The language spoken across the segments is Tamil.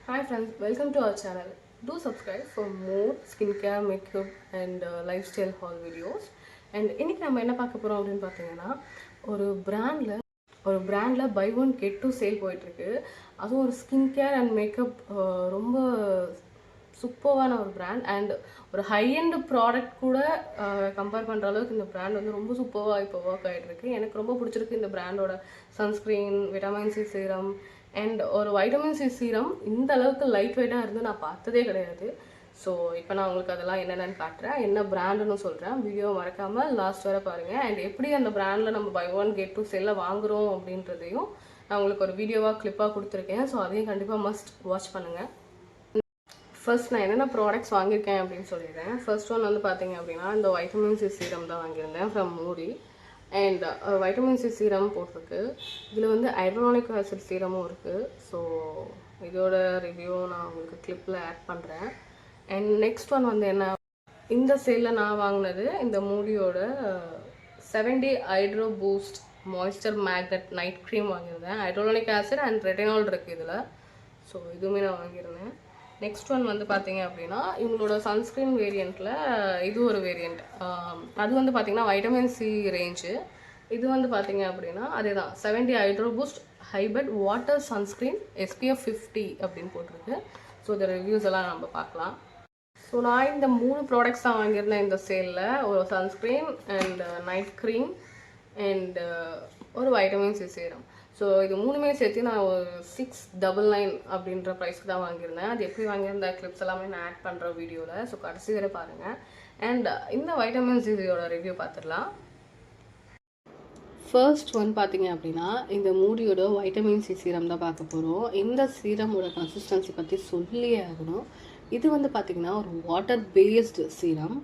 Hi friends, welcome to our channel. Do subscribe for more skincare, makeup and lifestyle haul videos. And இன்னைக்கு நம்ம என்ன பார்க்க போறோம் அப்படின்னு பார்த்தீங்கன்னா ஒரு பிராண்ட்ல buy one get two sale போயிட்டு இருக்கு. அதுவும் ஒரு ஸ்கின் கேர் அண்ட் மேக்கப் ரொம்ப சூப்பரான ஒரு பிராண்ட் அண்ட் ஒரு ஹை எண்ட் ப்ராடக்ட் கூட கம்பேர் பண்ணுற அளவுக்கு இந்த பிராண்ட் வந்து ரொம்ப சூப்பராக இப்போ ஒர்க் ஆகிட்டு இருக்கு. எனக்கு ரொம்ப பிடிச்சிருக்கு இந்த பிராண்டோட sunscreen, vitamin C serum and ஒரு வைட்டமின் சி சீரம் இந்த அளவுக்கு லைட் வெயிட்டாக இருந்து நான் பார்த்ததே கிடையாது. ஸோ இப்போ நான் உங்களுக்கு அதெல்லாம் என்னென்னு காட்டுறேன், என்ன பிராண்டுன்னு சொல்கிறேன். வீடியோ மறக்காமல் லாஸ்ட் வரை பாருங்கள். அண்ட் எப்படி அந்த பிராண்டில் நம்ம பை ஒன் கெட் டூ செல்ல வாங்குகிறோம் அப்படின்றதையும் நான் உங்களுக்கு ஒரு வீடியோவாக கிளிப்பாக கொடுத்துருக்கேன். ஸோ அதையும் கண்டிப்பாக மஸ்ட் வாட்ச் பண்ணுங்கள். ஃபர்ஸ்ட் நான் என்னென்ன ப்ராடக்ட்ஸ் வாங்கியிருக்கேன் அப்படின்னு சொல்லிடுறேன். ஃபர்ஸ்ட் ஒன் வந்து பார்த்தீங்க அப்படின்னா இந்த வைட்டமின் சி சீரம் தான் வாங்கியிருந்தேன் ஃப்ரம் மூடி. அண்ட் வைட்டமின் சி சீரம் போட்டிருக்கு. இதில் வந்து ஹைட்ரோனிக் ஆசிட் சீரமும் இருக்குது. ஸோ இதோட ரிவ்யூ நான் உங்களுக்கு கிளிப்பில் ஆட் பண்ணுறேன். அண்ட் நெக்ஸ்ட் ஒன் வந்து என்ன, இந்த சேலில் நான் வாங்கினது இந்த மூடியோட 70 hydro boost moisture magnet night cream வாங்கியிருந்தேன். ஹைட்ரோனிக் ஆசிட் அண்ட் ரெட்டினால் இருக்குது இதில். ஸோ இதுவுமே நான் வாங்கியிருந்தேன். நெக்ஸ்ட் ஒன் வந்து பார்த்தீங்க அப்படின்னா இவங்களோட சன்ஸ்க்ரீன் வேரியண்ட்டில் இது ஒரு வேரியண்ட். அது வந்து பார்த்தீங்கன்னா வைட்டமின் சி ரேஞ்சு. இது வந்து பார்த்தீங்க அப்படின்னா அதே தான் 70 ஹைட்ரோ பூஸ்ட் ஹைபட் வாட்டர் சன்ஸ்க்ரீன் SPF 50 அப்படின்னு போட்டிருக்கு. ஸோ இந்த ரிவ்யூஸ் எல்லாம் நம்ம பார்க்கலாம். ஸோ நான் இந்த 3 ப்ராடக்ட்ஸ் தான் வாங்கியிருந்தேன் இந்த சேலில். ஒரு sunscreen and night cream and ஒரு வைட்டமின் சி சீரம். ஸோ இது மூணுமே சேர்த்து நான் ஒரு 699 அப்படின்ற ப்ரைஸ்க்கு தான் வாங்கியிருந்தேன். அது எப்படி வாங்கியிருந்த கிளிப்ஸ் எல்லாமே நான் ஆட் பண்ணுற வீடியோவில். ஸோ கடைசி வரை பாருங்கள். அண்ட் இந்த வைட்டமின் சியோட ரிவ்யூ பார்த்துடலாம். ஃபர்ஸ்ட் ஒன் பார்த்தீங்க அப்படின்னா இந்த மூடியோட வைட்டமின் சி சீரம் தான் பார்க்க போகிறோம். இந்த சீரமோட கன்சிஸ்டன்சி பற்றி சொல்லியே ஆகணும். இது வந்து பார்த்திங்கன்னா ஒரு வாட்டர் பேஸ்டு சீரம்.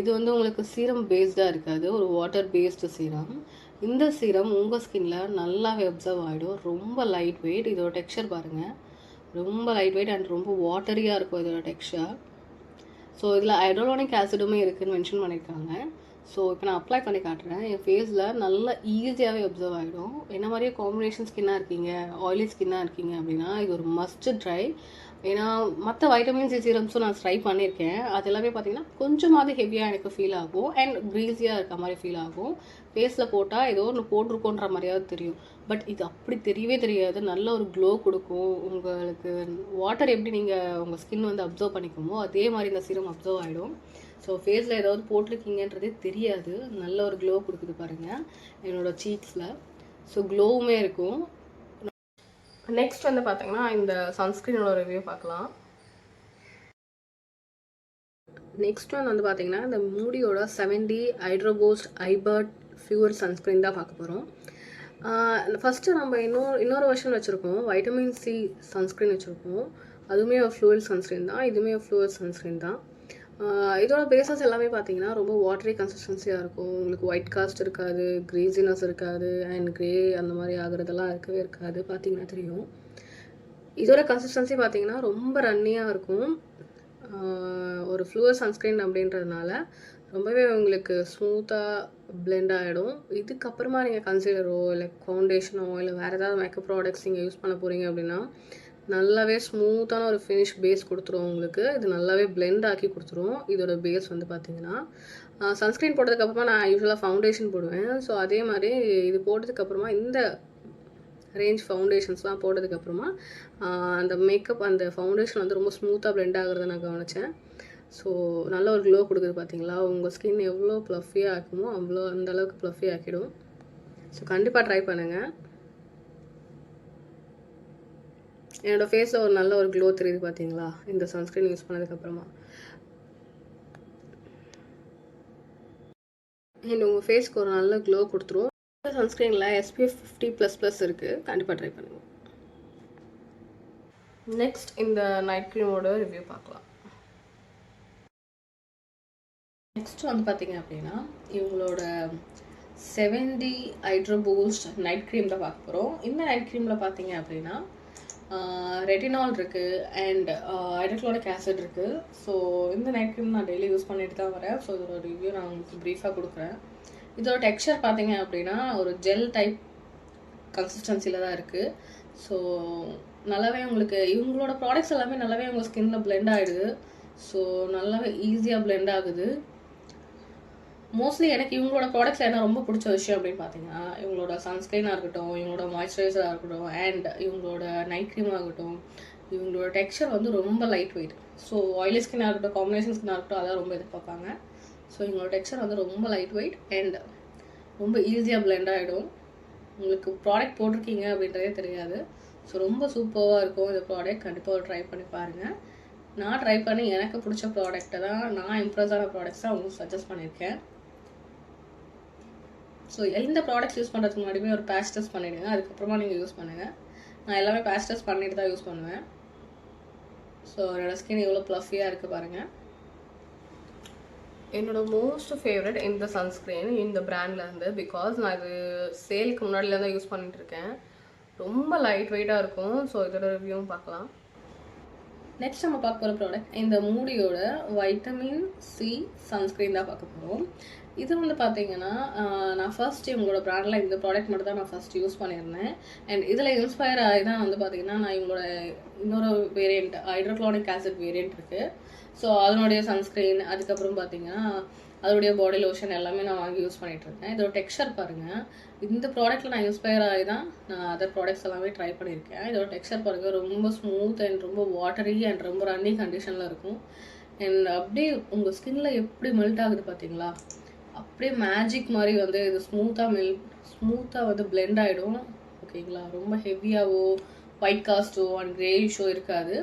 இது வந்து உங்களுக்கு சீரம் பேஸ்டாக இருக்காது, ஒரு வாட்டர் பேஸ்டு சீரம். இந்த சீரம் உங்கள் ஸ்கின்னில் நல்லாவே அப்சர்வ் ஆகிடும். ரொம்ப லைட் வெயிட். இதோட டெக்ஸ்சர் பாருங்கள், ரொம்ப லைட் வெயிட் அண்ட் ரொம்ப வாட்டரியாக இருக்கும் இதோட டெக்ஸ்சர். ஸோ இதில் ஹைட்ரோனிக் ஆசிடுமே இருக்குதுன்னு மென்ஷன் பண்ணியிருக்காங்க. ஸோ இப்போ நான் அப்ளை பண்ணி காட்டுறேன். என் ஃபேஸில் நல்லா ஈஸியாகவே அப்சர்வ் ஆகிடும். என்ன மாதிரியே காம்பினேஷன் ஸ்கின்னாக இருக்கீங்க, ஆயிலி ஸ்கின்னாக இருக்கீங்க அப்படின்னா இது ஒரு மஸ்ட் ட்ரை. ஏன்னா மற்ற வைட்டமின் சி சீரம்ஸும் நான் ட்ரை பண்ணியிருக்கேன். அது எல்லாமே பார்த்தீங்கன்னா கொஞ்சமாவது ஹெவியாக எனக்கு ஃபீல் ஆகும் அண்ட் க்ரீஸியாக இருக்க மாதிரி ஃபீல் ஆகும். ஃபேஸில் போட்டால் ஏதோ ஒன்று போட்டிருக்கோன்ற மாதிரியாவது தெரியும். பட் இது அப்படி தெரியவே தெரியாது. நல்ல ஒரு க்ளோ கொடுக்கும். உங்களுக்கு வாட்டர் எப்படி நீங்கள் உங்கள் ஸ்கின் வந்து அப்சர்வ் பண்ணிக்குமோ அதே மாதிரி இந்த சீரம் அப்சர்வ் ஆகிடும். ஸோ ஃபேஸில் ஏதாவது போட்டிருக்கீங்கன்றதே தெரியாது. நல்ல ஒரு க்ளோ கொடுக்குது பாருங்கள் என்னோடய சீக்ஸில். ஸோ க்ளோவுமே இருக்கும். நெக்ஸ்ட் வந்து பார்த்தீங்கன்னா இந்த சன்ஸ்க்ரீனோட ரிவ்யூ பார்க்கலாம். நெக்ஸ்ட் ஒன் வந்து பார்த்தீங்கன்னா இந்த மூடியோட 70 ஹைட்ரோ பூஸ்ட் ஐபர்ட் ஃபியூர் சன்ஸ்க்ரீன் தான் பார்க்க போகிறோம். ஃபஸ்ட்டு நம்ம இன்னொரு வெர்ஷன் வச்சுருக்கோம், வைட்டமின் சி சன்ஸ்க்ரீன் வச்சுருக்கோம். அதுவுமே ஒரு ஃப்ளூவல் சன்ஸ்க்ரீன் தான், இதுவுமே ஒரு ஃப்ளூவல் சன்ஸ்க்ரீன் தான். இதோட பேசஸ் எல்லாமே பார்த்தீங்கன்னா ரொம்ப வாட்டரி கன்சிஸ்டன்சியாக இருக்கும். உங்களுக்கு ஒயிட் காஸ்ட் இருக்காது, க்ரீஸினஸ் இருக்காது அண்ட் க்ரே அந்த மாதிரி ஆகுறதெல்லாம் இருக்கவே இருக்காது. பார்த்தீங்கன்னா தெரியும். இதோட கன்சிஸ்டன்சி பார்த்தீங்கன்னா ரொம்ப ரன்னியாக இருக்கும். ஒரு ஃப்ளூவர் சன்ஸ்க்ரீன் அப்படின்றதுனால ரொம்பவே உங்களுக்கு ஸ்மூத்தாக பிளெண்ட் ஆகிடும். இதுக்கப்புறமா நீங்கள் கன்சீலரோ இல்லை ஃபவுண்டேஷனோ இல்லை வேறு ஏதாவது மேக்கப் ப்ராடக்ட்ஸ் நீங்கள் யூஸ் பண்ண போகிறீங்க அப்படின்னா நல்லாவே ஸ்மூத்தான ஒரு ஃபினிஷ் பேஸ் கொடுத்துரும் உங்களுக்கு. இது நல்லாவே பிளெண்ட் ஆக்கி கொடுத்துரும். இதோட பேஸ் வந்து பார்த்தீங்கன்னா சன்ஸ்க்ரீன் போட்டதுக்கப்புறமா நான் யூஸ்வலாக ஃபவுண்டேஷன் போடுவேன். ஸோ அதே மாதிரி இது போட்டதுக்கப்புறமா இந்த ரேஞ்ச் ஃபவுண்டேஷன்ஸ்லாம் போட்டதுக்கப்புறமா அந்த மேக்கப் அந்த ஃபவுண்டேஷன் வந்து ரொம்ப ஸ்மூத்தாக பிளெண்ட் ஆகிறத நான் கவனித்தேன். ஸோ நல்ல ஒரு க்ளோ கொடுக்குது பார்த்தீங்களா. உங்கள் ஸ்கின் எவ்வளோ ப்ளஃபியாக ஆக்குமோ அவ்வளோ அந்தளவுக்கு ப்ளஃபி ஆக்கிடும். ஸோ கண்டிப்பாக ட்ரை பண்ணுங்கள். என்னோடய ஃபேஸில் ஒரு நல்ல ஒரு க்ளோ தெரியுது பார்த்தீங்களா இந்த சன்ஸ்க்ரீன் யூஸ் பண்ணதுக்கப்புறமா. அண்ட் உங்கள் ஃபேஸ்க்கு ஒரு நல்ல க்ளோ கொடுத்துரும். இந்த சன்ஸ்க்ரீனில் SPF 50++ இருக்குது. கண்டிப்பாக ட்ரை பண்ணுங்கள். நெக்ஸ்ட் இந்த நைட் க்ரீமோட ரிவ்யூ பார்க்கலாம். நெக்ஸ்ட் வந்து பார்த்தீங்க அப்படின்னா இவங்களோட 70 ஹைட்ரோ பூஸ்ட் நைட் க்ரீம் தான் பார்க்க போகிறோம். இந்த நைட் க்ரீமில் பார்த்தீங்க அப்படின்னா ரெட்டினால் இருக்குது அண்ட் ஹைட்ரோக்ளோரிக் ஆசிட் இருக்குது. ஸோ இந்த நைட் க்ரீம் நான் டெய்லி யூஸ் பண்ணிட்டு தான் வரேன். ஸோ இதோட ரிவ்யூ நான் உங்களுக்கு ப்ரீஃபாக கொடுக்குறேன். இதோட டெக்ஸ்சர் பார்த்தீங்க அப்படின்னா ஒரு ஜெல் டைப் கன்சிஸ்டன்சியில் தான் இருக்குது. ஸோ நல்லாவே உங்களுக்கு இவங்களோட ப்ராடக்ட்ஸ் எல்லாமே நல்லாவே உங்கள் ஸ்கின்ல பிளெண்ட் ஆகிடுது. ஸோ நல்லாவே ஈஸியாக பிளெண்ட் ஆகுது. மோஸ்ட்லி எனக்கு இவங்களோட ப்ராடக்ட்ஸ் என்ன ரொம்ப பிடிச்ச விஷயம் அப்படின்னு பார்த்தீங்கன்னா, இவங்களோட சன்ஸ்க்ரீனாக இருக்கட்டும், இவங்களோட மாய்ஸ்சரைசராக இருக்கட்டும், அண்ட் இவங்களோட நைட் க்ரீமாக இருக்கட்டும், இவங்களோட டெக்ஸ்சர் வந்து ரொம்ப லைட் வெயிட். ஸோ ஆயிலி ஸ்கின்னாக இருக்கட்டும், காம்பினேஷன் ஸ்கின்னாக இருக்கட்டும், அதான் ரொம்ப எதிர்பார்ப்பாங்க. ஸோ இவங்களோட டெக்ஸ்சர் வந்து ரொம்ப லைட் வெயிட் அண்ட் ரொம்ப ஈஸியாக பிளெண்ட் ஆகிடும். உங்களுக்கு ப்ராடக்ட் போட்டிருக்கீங்க அப்படின்றதே தெரியாது. ஸோ ரொம்ப சூப்பராக இருக்கும் இந்த ப்ராடக்ட். கண்டிப்பாக ட்ரை பண்ணி பாருங்கள். நான் ட்ரை பண்ணி எனக்கு பிடிச்ச ப்ராடக்ட்டை தான், நான் இம்ப்ரெஸ் ஆன ப்ராடக்ட்ஸ் தான் உங்களுக்கு சஜஸ்ட் பண்ணியிருக்கேன். ஸோ எந்த ப்ராடக்ட்ஸ் யூஸ் பண்ணுறதுக்கு முன்னாடியுமே ஒரு பேட்ச் டெஸ்ட் பண்ணிவிடுங்க. அதுக்கப்புறமா நீங்கள் யூஸ் பண்ணுங்கள். நான் எல்லாமே பேட்ச் டெஸ்ட் பண்ணிட்டு தான் யூஸ் பண்ணுவேன். ஸோ என்னோடய ஸ்கின் எவ்வளோ ப்ளஃபியாக இருக்குது பாருங்கள். என்னோட மோஸ்ட் ஃபேவரட் இந்த சன்ஸ்க்ரீன் இந்த பிராண்ட்லேருந்து, பிகாஸ் நான் இது சேலுக்கு முன்னாடியில் தான் யூஸ் பண்ணிகிட்ருக்கேன். ரொம்ப லைட் வெயிட்டாக இருக்கும். ஸோ இதோட ரிவ்யூவும் பார்க்கலாம். நெக்ஸ்ட் நம்ம பார்க்க போகிற ப்ராடக்ட் இந்த மூடியோட வைட்டமின் சி சன்ஸ்க்ரீன் தான் பார்க்க போகிறோம். இது வந்து பார்த்தீங்கன்னா, நான் ஃபர்ஸ்ட் இவங்களோட ப்ராண்டில் இந்த ப்ராடக்ட் மட்டும் தான் நான் ஃபர்ஸ்ட் யூஸ் பண்ணியிருந்தேன். அண்ட் இதில் இன்ஸ்பயர் ஆகி தான் வந்து பார்த்தீங்கன்னா, நான் இவங்களோட இன்னொரு வேரியண்ட் ஹைட்ரோக்ளோனிக் ஆசிட் வேரியண்ட் இருக்குது. ஸோ அதனுடைய சன்ஸ்க்ரீன், அதுக்கப்புறம் பார்த்தீங்கன்னா அதோடைய பாடி லோஷன் எல்லாமே நான் வாங்கி யூஸ் பண்ணிகிட்ருக்கேன். இதோட டெக்ஸ்சர் பாருங்கள். இந்த ப்ராடக்ட்டில் நான் இன்ஸ்பயர் ஆகி தான் நான் அதர் ப்ராடக்ட்ஸ் எல்லாமே ட்ரை பண்ணியிருக்கேன். இதோட டெக்ஸ்சர் பாருங்கள், ரொம்ப ஸ்மூத் அண்ட் ரொம்ப வாட்டரி அண்ட் ரொம்ப ரன்னி கண்டிஷனில் இருக்கும். அண்ட் அப்படியே உங்கள் ஸ்கின்ல எப்படி மெல்ட் ஆகுது பார்த்தீங்களா, அப்படியே மேஜிக் மாதிரி வந்து இது ஸ்மூத்தாக வந்து பிளெண்ட் ஆகிடும். ஓகேங்களா, ரொம்ப ஹெவியாகவோ ஒயிட் காஸ்ட்டோ அண்ட் கிரேயிஷோ இருக்காது.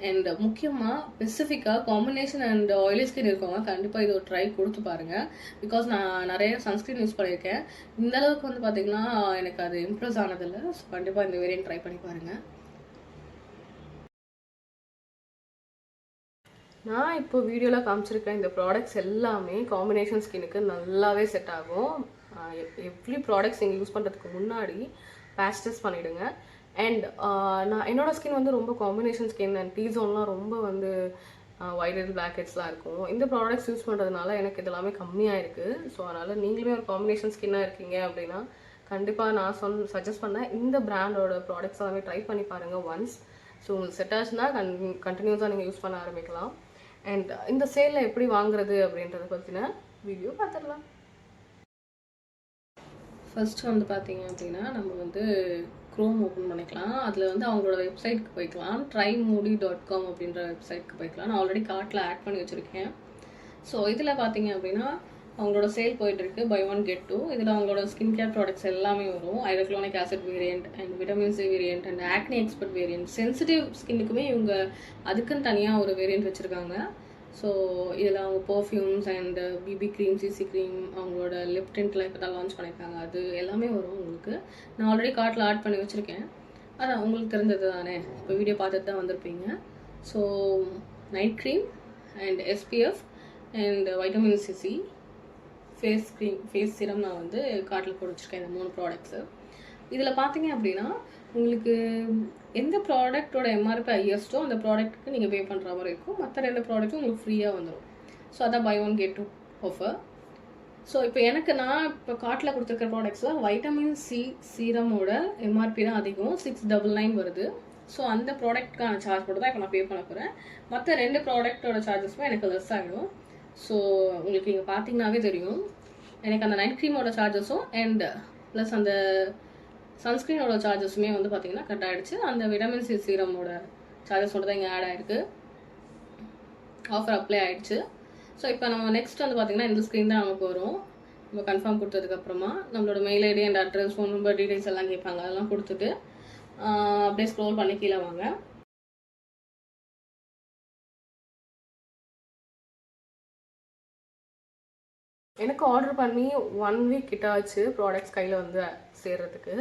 அண்ட் முக்கியமாக ஸ்பெசிஃபிக்காக காம்பினேஷன் அண்ட் ஆயிலி ஸ்கின் இருக்கவங்க கண்டிப்பாக இது ஒரு ட்ரை கொடுத்து பாருங்கள். பிகாஸ் நான் நிறைய சன்ஸ்க்ரீன் யூஸ் பண்ணியிருக்கேன். இந்த அளவுக்கு வந்து பார்த்திங்கன்னா எனக்கு அது இம்ப்ரெஸ் ஆனதில்லை. ஸோ கண்டிப்பாக இந்த வேரியன்ட் ட்ரை பண்ணி பாருங்கள். நான் இப்போ வீடியோவில் காமிச்சிருக்கேன் இந்த ப்ராடக்ட்ஸ் எல்லாமே காம்பினேஷன் ஸ்கின்னுக்கு நல்லாவே செட் ஆகும். எவ்ரி ப்ராடக்ட்ஸ் நீங்கள் யூஸ் பண்ணுறதுக்கு முன்னாடி பேட்ச் டெஸ்ட் பண்ணிவிடுங்க. அண்ட் நான் என்னோடய ஸ்கின் வந்து ரொம்ப காம்பினேஷன் ஸ்கின் அண்ட் டீ ஜோன்லாம் ரொம்ப வந்து ஒயிட் அண்ட் பிளாக் ஹெட்ஸ்லாம் இருக்கும். இந்த ப்ராடக்ட்ஸ் யூஸ் பண்ணுறதுனால எனக்கு இதெல்லாமே கம்மியாக இருக்குது. ஸோ அதனால் நீங்களுமே ஒரு காம்பினேஷன் ஸ்கின்னாக இருக்கீங்க அப்படின்னா கண்டிப்பாக நான் சஜஸ்ட் பண்ணேன் இந்த பிராண்டோட ப்ராடக்ட்ஸ் எல்லாமே ட்ரை பண்ணி பாருங்கள் ஒன்ஸ். ஸோ உங்களுக்கு செட் ஆச்சுன்னா கண்டினியூஸாக நீங்கள் யூஸ் பண்ண ஆரம்பிக்கலாம். அண்ட் இந்த சேலில் எப்படி வாங்குறது அப்படின்றத பற்றின வீடியோ பார்த்துடலாம். ஃபர்ஸ்ட் வந்து பார்த்தீங்க அப்படின்னா, நம்ம வந்து க்ரோம் ஓப்பன் பண்ணிக்கலாம். அதில் வந்து அவங்களோட வெப்சைட்க்கு போய்க்கலாம். trymoody.com அப்படின்ற வெப்சைட்க்கு போய்க்கலாம். நான் ஆல்ரெடி கார்ட்டில் ஆட் பண்ணி வச்சுருக்கேன். ஸோ இதில் பார்த்தீங்க அப்படின்னா அவங்களோட சேல் போயிட்டுருக்கு, பை ஒன் கெட் டூ. இதில் அவங்களோட ஸ்கின் கேர் ப்ராடக்ட்ஸ் எல்லாமே வரும். Hyaluronic acid variant and vitamin C variant and acne expert variant. Sensitive ஸ்கின்னுக்குமே இவங்க அதுக்குன்னு தனியாக ஒரு வேரியண்ட் வச்சுருக்காங்க. ஸோ இதில் அவங்க perfumes and BB cream, CC cream, அவங்களோட லிப் டின்ட்லாம் இப்போ தான் லான்ச் பண்ணியிருக்காங்க. அது எல்லாமே வரும் உங்களுக்கு. நான் ஆல்ரெடி கார்ட்டில் ஆட் பண்ணி வச்சுருக்கேன். அதான் உங்களுக்கு தெரிஞ்சது தானே, இப்போ வீடியோ பார்த்துட்டு தான் வந்திருப்பீங்க. So night cream and SPF and vitamin CC face serum நான் வந்து கார்ட்டில் போட்டு வச்சுருக்கேன். இந்த 3 ப்ராடக்ட்ஸு. இதில் பார்த்தீங்க அப்படின்னா உங்களுக்கு எந்த ப்ராடக்டோட MRP ஹையஸ்ட்டோ அந்த ப்ராடக்ட்டுக்கு நீங்கள் பே பண்ணுற மாதிரி இருக்கும். மற்ற 2 ப்ராடக்ட்டும் உங்களுக்கு ஃப்ரீயாக வந்துடும். ஸோ அதான் buy one get two offer. So இப்போ நான் இப்போ கார்ட்டில் கொடுத்துருக்க ப்ராடக்ட்ஸில் வைட்டமின் சி சீரமோட MRP தான் அதிகம், 699 வருது. ஸோ அந்த ப்ராடக்ட்கான சார்ஜ் மட்டும் தான் இப்போ நான் பே பண்ண போகிறேன். மற்ற 2 ப்ராடக்டோட சார்ஜஸுமே எனக்கு லெஸ் ஆகிடும். ஸோ உங்களுக்கு இங்கே பார்த்தீங்கன்னாவே தெரியும், எனக்கு அந்த நைட் க்ரீமோட சார்ஜஸும் அண்ட் ப்ளஸ் அந்த சன்ஸ்க்ரீனோட சார்ஜஸுமே வந்து பார்த்தீங்கன்னா கட் ஆகிடுச்சு. அந்த விட்டமின் சி சீரமோட சார்ஜஸ் மட்டும் தான் இங்கே ஆட் ஆகிருக்கு. ஆஃபர் அப்ளை ஆகிடுச்சு. ஸோ இப்போ நம்ம நெக்ஸ்ட் வந்து பார்த்தீங்கன்னா இந்த ஸ்க்ரீன் தான் நமக்கு வரும். நம்ம கன்ஃபார்ம் கொடுத்ததுக்கப்புறமா நம்மளோட mail ID and address, phone number, details எல்லாம் கேட்பாங்க. அதெல்லாம் கொடுத்துட்டு அப்படியே ஸ்க்ரோல் பண்ணி கீழே வாங்க. எனக்கு ஆர்டர் பண்ணி 1 வீக் கிட்ட ஆச்சு ப்ராடக்ட்ஸ் கையில் வந்து சேர்றதுக்கு.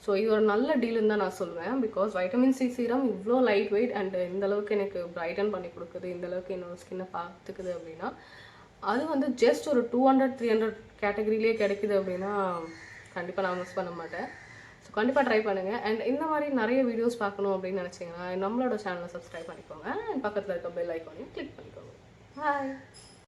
ஸோ இது ஒரு நல்ல டீலுன்னு தான் நான் சொல்லுவேன். பிகாஸ் வைட்டமின் சி சீரம் இவ்வளோ லைட் வெயிட் அண்ட் இந்தளவுக்கு எனக்கு பிரைட்டன் பண்ணி கொடுக்குது, இந்தளவுக்கு என்னோடய ஸ்கின்னை பார்த்துக்குது அப்படின்னா அது வந்து ஜஸ்ட் ஒரு 200-300 கேட்டகரியிலே கிடைக்குது அப்படின்னா கண்டிப்பாக நான் மிஸ் பண்ண மாட்டேன். ஸோ கண்டிப்பாக ட்ரை பண்ணுங்கள். அண்ட் இந்த மாதிரி நிறைய வீடியோஸ் பார்க்கணும் அப்படின்னு நினச்சிங்கன்னா நம்மளோட சேனலை சப்ஸ்கிரைப் பண்ணிக்கோங்க. அண்ட் பக்கத்தில் இருக்க பெல் ஐக்கானையும் கிளிக் பண்ணிக்கோங்க. பாய்.